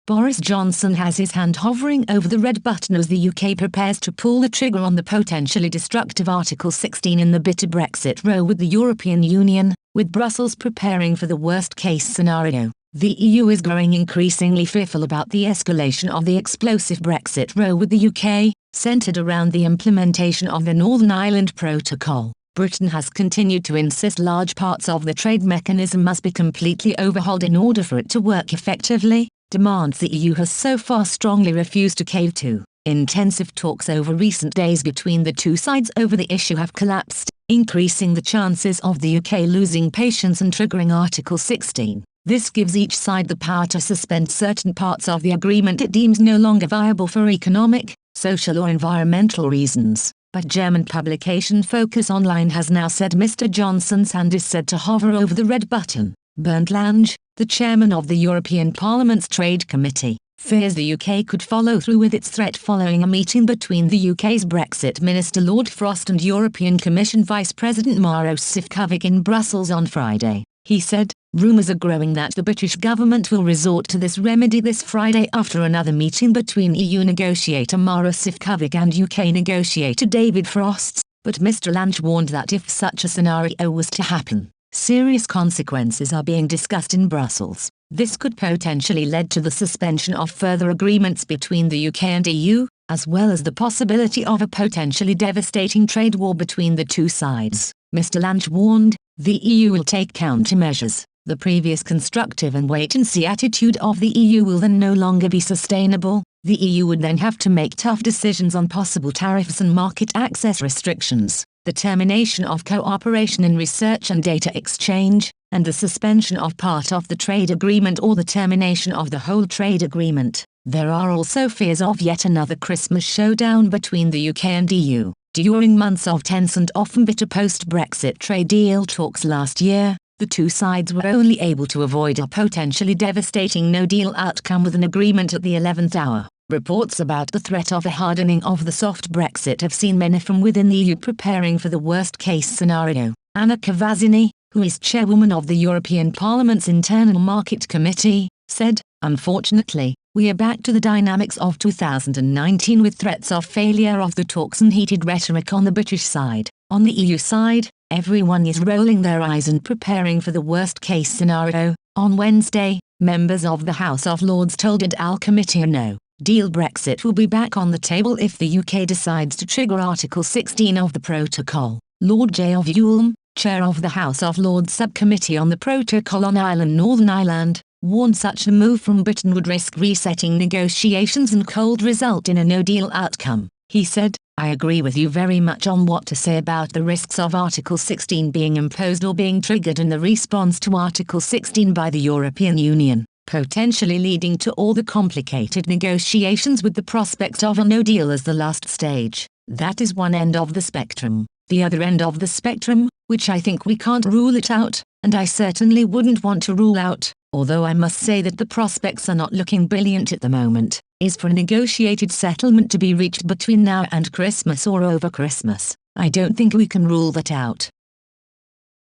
Boris Johnson has his hand hovering over the red button as the UK prepares to pull the trigger on the potentially destructive Article 16 in the bitter Brexit row with the European Union, with Brussels preparing for the worst-case scenario. The EU is growing increasingly fearful about the escalation of the explosive Brexit row with the UK, centred around the implementation of the Northern Ireland Protocol. Britain has continued to insist large parts of the trade mechanism must be completely overhauled in order for it to work effectively, demands the EU has so far strongly refused to cave to. Intensive talks over recent days between the two sides over the issue have collapsed, increasing the chances of the UK losing patience and triggering Article 16. This gives each side the power to suspend certain parts of the agreement it deems no longer viable for economic, social or environmental reasons. But German publication Focus Online has now said Mr. Johnson's hand is said to hover over the red button. Bernd Lange, the chairman of the European Parliament's Trade Committee, fears the UK could follow through with its threat following a meeting between the UK's Brexit Minister Lord Frost and European Commission Vice President Maros Sefcovic in Brussels on Friday. He said, "Rumours are growing that the British government will resort to this remedy this Friday after another meeting between EU negotiator Maros Sefcovic and UK negotiator David Frost, but Mr. Lange warned that if such a scenario was to happen, serious consequences are being discussed in Brussels. This could potentially lead to the suspension of further agreements between the UK and EU, as well as the possibility of a potentially devastating trade war between the two sides." Mr. Lange warned, "The EU will take countermeasures. The previous constructive and wait-and-see attitude of the EU will then no longer be sustainable. The EU would then have to make tough decisions on possible tariffs and market access restrictions, the termination of cooperation in research and data exchange, and the suspension of part of the trade agreement or the termination of the whole trade agreement." There are also fears of yet another Christmas showdown between the UK and EU. During months of tense and often bitter post-Brexit trade deal talks last year, the two sides were only able to avoid a potentially devastating no-deal outcome with an agreement at the 11th hour. Reports about the threat of a hardening of the soft Brexit have seen many from within the EU preparing for the worst-case scenario. Anna Kavazzini, who is chairwoman of the European Parliament's Internal Market Committee, said, "Unfortunately, we are back to the dynamics of 2019 with threats of failure of the talks and heated rhetoric on the British side. On the EU side, everyone is rolling their eyes and preparing for the worst-case scenario." On Wednesday, members of the House of Lords told Al Committee a no-deal Brexit will be back on the table if the UK decides to trigger Article 16 of the Protocol. Lord Geoff Ulm, chair of the House of Lords Subcommittee on the Protocol on Northern Ireland, warned such a move from Britain would risk resetting negotiations and could result in a no-deal outcome. He said, "I agree with you very much on what to say about the risks of Article 16 being imposed or being triggered in the response to Article 16 by the European Union, potentially leading to all the complicated negotiations with the prospect of a no-deal as the last stage. That is one end of the spectrum. The other end of the spectrum, which I think we can't rule it out, and I certainly wouldn't want to rule out, although I must say that the prospects are not looking brilliant at the moment, is for a negotiated settlement to be reached between now and Christmas or over Christmas. I don't think we can rule that out."